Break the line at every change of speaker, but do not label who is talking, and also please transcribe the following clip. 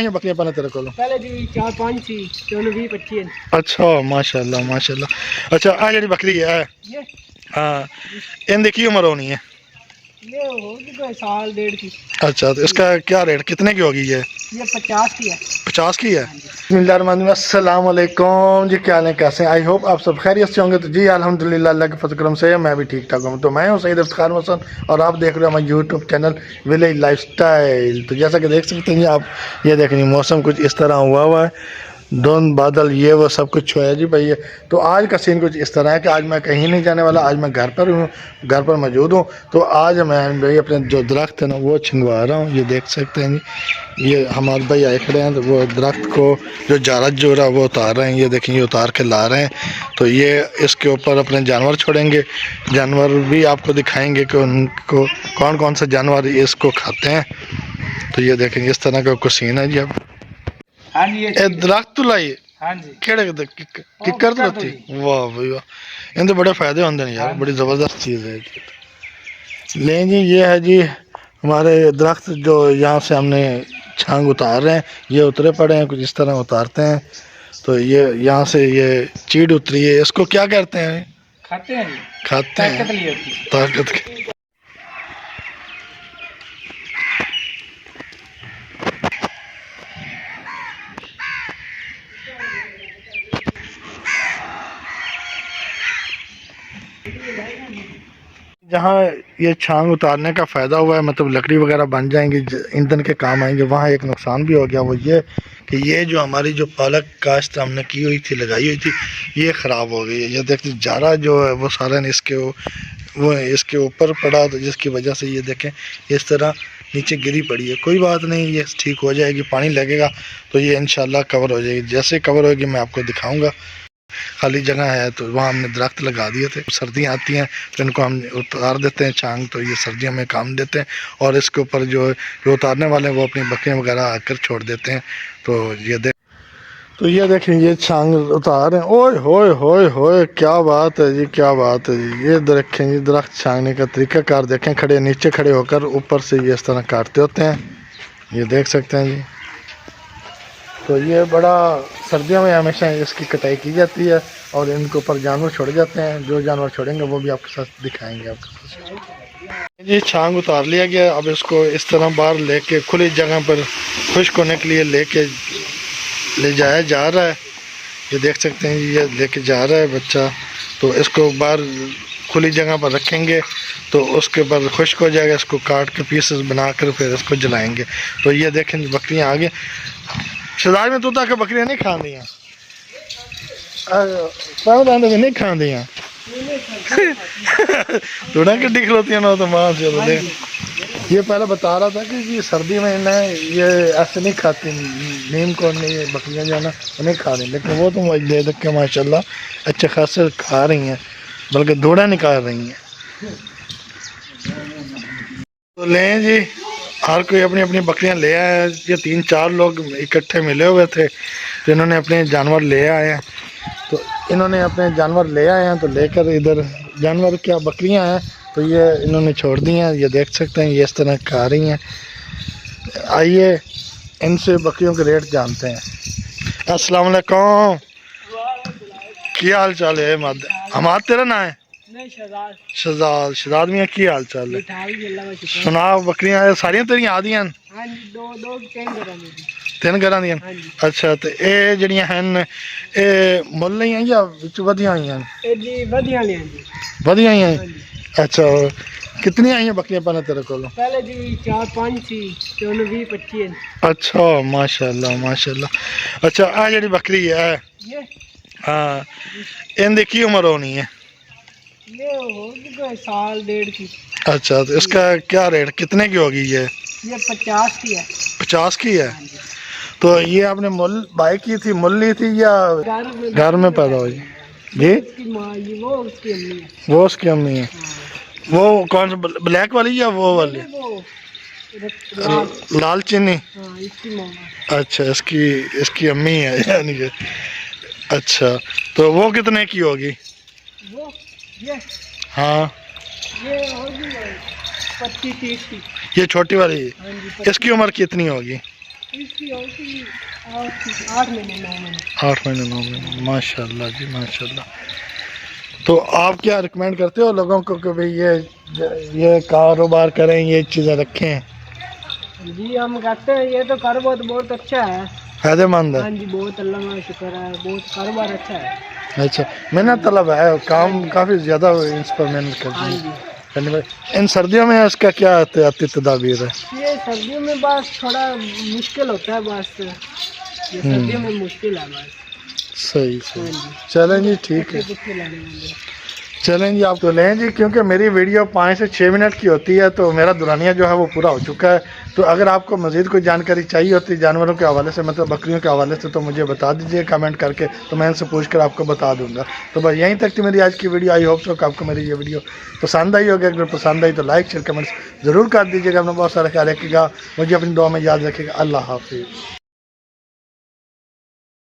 बकरियां पाने तेरे को
पहले जी 4-5 थी, 20-25।
अच्छा माशाल्लाह माशाल्लाह। अच्छा आ जी बकरी है
ये
हाँ, इनकी की उम्र होनी है?
ये होगी कोई साल डेढ़ की।
अच्छा तो इसका क्या रेट कितने की होगी ये?
50 की है।
50 की है। अस्सलाम वालेकुम जी, क्या हाल है, कैसे हैं? आई होप आप सब खैरियत से होंगे। तो जी अल्हम्दुलिल्लाह अल्लाह के फजल करम से मैं भी ठीक ठाक हूँ। तो मैं हूँ सईद इफ्तिखार मोहसन और आप देख रहे हो हमारा यूट्यूब चैनल विलेज लाइफस्टाइल। तो जैसा कि देख सकते हैं आप, ये देखेंगे मौसम कुछ इस तरह हुआ है, धुंध बादल ये वो सब कुछ है जी भाई। तो आज का सीन कुछ इस तरह है कि आज मैं कहीं नहीं जाने वाला, आज मैं घर पर हूँ, घर पर मौजूद हूँ। तो आज मैं भाई अपने जो दरख्त है ना वो छिंगवा रहा हूँ। ये देख सकते हैं जी, ये हमारे भाई आए खड़े हैं, तो वो दरख्त को जो जारज जो रहा वो उतार रहे हैं। ये देखें ये उतार के ला रहे हैं। तो ये इसके ऊपर अपने जानवर छोड़ेंगे, जानवर भी आपको दिखाएंगे कि उनको कौन कौन से जानवर इसको खाते हैं। तो ये देखेंगे इस तरह का कुछ सीन है जी। अब
हाँ जी
ए दरख्त तो लाइए
हाँ जी
केड़े किकर तो होती, वाह भाई वाह, इन तो बड़े फायदे होंगे हैं यार, बड़ी ज़बरदस्त चीज़ है। लें जी ये है जी हमारे दरख्त जो यहाँ से हमने छांग उतार रहे हैं, ये उतरे पड़े हैं कुछ इस तरह उतारते हैं। तो ये यहाँ से ये चीड़ उतरी है, इसको क्या कहते हैं?
खाते हैं जी,
खाते हैं,
ताकत लिए होती है।
ताकत के। जहाँ ये छांग उतारने का फ़ायदा हुआ है, मतलब लकड़ी वगैरह बन जाएंगी, ईंधन के काम आएंगे, वहाँ एक नुकसान भी हो गया। वो ये कि ये जो हमारी जो पालक काश्त हमने की हुई थी, लगाई हुई थी, ये ख़राब हो गई है। ये देखिए जारा जो है वो सारा वो इसके ऊपर पड़ा, तो जिसकी वजह से ये देखें इस तरह नीचे गिरी पड़ी है। कोई बात नहीं, ये ठीक हो जाएगी, पानी लगेगा तो ये इंशाल्लाह कवर हो जाएगी। जैसे कवर होगी मैं आपको दिखाऊँगा। खाली जगह है तो वहाँ हमने दरख्त लगा दिए थे। सर्दियाँ आती हैं तो इनको हम उतार देते हैं छांग, तो ये सर्दियों में काम देते हैं। और इसके ऊपर जो उतारने वाले हैं वो अपनी बकरियाँ वगैरह आकर छोड़ देते हैं। तो ये देखें ये छांग उतार रहे हैं। ओए होए होए होए, क्या बात है जी, क्या बात है जी। ये देखें जी दरख्त छांगने का तरीका कार देखें, खड़े नीचे खड़े होकर ऊपर से ये इस तरह काटते होते हैं, ये देख सकते हैं जी। तो ये बड़ा सर्दियों में हमेशा इसकी कटाई की जाती है और इनके ऊपर जानवर छोड़े जाते हैं। जो जानवर छोड़ेंगे वो भी आपके साथ दिखाएंगे आपके। जी छांग उतार लिया गया, अब इसको इस तरह बाहर लेके खुली जगह पर खुश्क होने के लिए ले जाया जा रहा है। ये देख सकते हैं ये लेके जा रहा है बच्चा। तो इसको बाहर खुली जगह पर रखेंगे तो उसके बाद खुश्क हो जाएगा। इसको काट के पीसेस बनाकर फिर इसको जलाएंगे। तो ये देखें बकरियाँ आगे शहजाद में तोता के बकरियां नहीं खान दियाँ, नहीं खान दियाँ थोड़ा गड्डी खलोती ना तो मां चलो दे। ये पहले बता रहा था कि ये सर्दी में इन्हें ये ऐसे नहीं खाती, नीम को नहीं बकरियां जो है ना नहीं खा रही, लेकिन वो तो दे देख के माशाल्लाह अच्छे खासे खा रही हैं, बल्कि दौड़ा निकाल रही हैं। तो लें जी हर कोई अपनी अपनी बकरियां ले आया। ये 3-4 लोग इकट्ठे मिले हुए थे तो इन्होंने अपने जानवर ले आए हैं। तो इन्होंने अपने जानवर ले आए हैं तो लेकर इधर जानवर क्या बकरियां हैं तो ये इन्होंने छोड़ दी हैं। ये देख सकते हैं ये इस तरह खा रही हैं। आइए इनसे बकरियों के रेट जानते हैं। अस्सलाम वालेकुम, क्या हाल चाल है? हमारा तेरा ना है शहजाद मियाँ, की हाल चाल है? सुना बकरियां सारियां तेरियां आ दियां? तीन घर दियां। अच्छा तो ये जड़ियां हैं ये मुल ही हैं या विच वधिया आई हैं? वधिया ही हैं। अच्छा कितनी आई हैं बकरियां पहले तेरे को?
पहले जी 4-5 थी, 20-25। अच्छा
माशाल्लाह माशाल्लाह। अच्छा आ जड़ी बकरी है हाँ, इनकी की उम्र होनी है?
ये होगी कोई साल डेढ़ की।
अच्छा तो इसका क्या रेट कितने की होगी ये?
50 की है।
50 की है। तो ये आपने मुल बाई की थी, मुल ली थी या घर में पैदा हुई? जी वो उसकी अम्मी है। वो कौन सा ब्लैक वाली या वो वाली? लाल चीनी। अच्छा इसकी अम्मी है यानी कि। अच्छा तो वो कितने की होगी? हाँ
ये होगी 25-30 की।
ये छोटी वाली, इसकी उम्र कितनी होगी?
इसकी होगी 8 महीने 9 महीने।
8 महीने 9 महीने, माशाल्लाह जी माशाल्लाह। तो आप क्या रिकमेंड करते हो लोगों को कि भाई ये कारोबार करें, ये चीज़ें रखें?
जी हम कहते हैं ये तो कारोबार बहुत अच्छा है।
फायदेमंद है।
हाँ जी बहुत अल्लाह का शुक्र है, बहुत कारोबार अच्छा है।
अच्छा, मेहनत तलब है, काम काफ़ी ज़्यादा इस पर मेहनत
हाँ
करनी
जी।
करनी पड़े। इन सर्दियों में इसका क्या एहतियाती तदाबीर है?
ये सर्दियों में बस थोड़ा मुश्किल होता है, बस ये सर्दियों में मुश्किल है बस।
सही
हाँ
सही।
जी।
चलें जी, ठीक है।
पत्ते लाने होंगे।
चलें जी, आप तो लें जी, क्योंकि मेरी वीडियो 5 से 6 मिनट की होती है तो मेरा दुरानिया जो है वो पूरा हो चुका है। तो अगर आपको मज़ीद कोई जानकारी चाहिए होती है जानवरों के हवाले से, मतलब बकरियों के हवाले से, तो मुझे बता दीजिए कमेंट करके, तो मैं इनसे पूछ कर आपको बता दूंगा। तो बस यहीं तक थी मेरी आज की वीडियो। आई होप सो कि आपको मेरी ये वीडियो पसंद आई होगी। अगर पसंद आई तो लाइक शेयर कमेंट्स ज़रूर कर दीजिएगा। अपना बहुत सारा ख्याल रखिएगा, मुझे अपनी दुआ में याद रखिएगा। अल्लाह हाफिज़।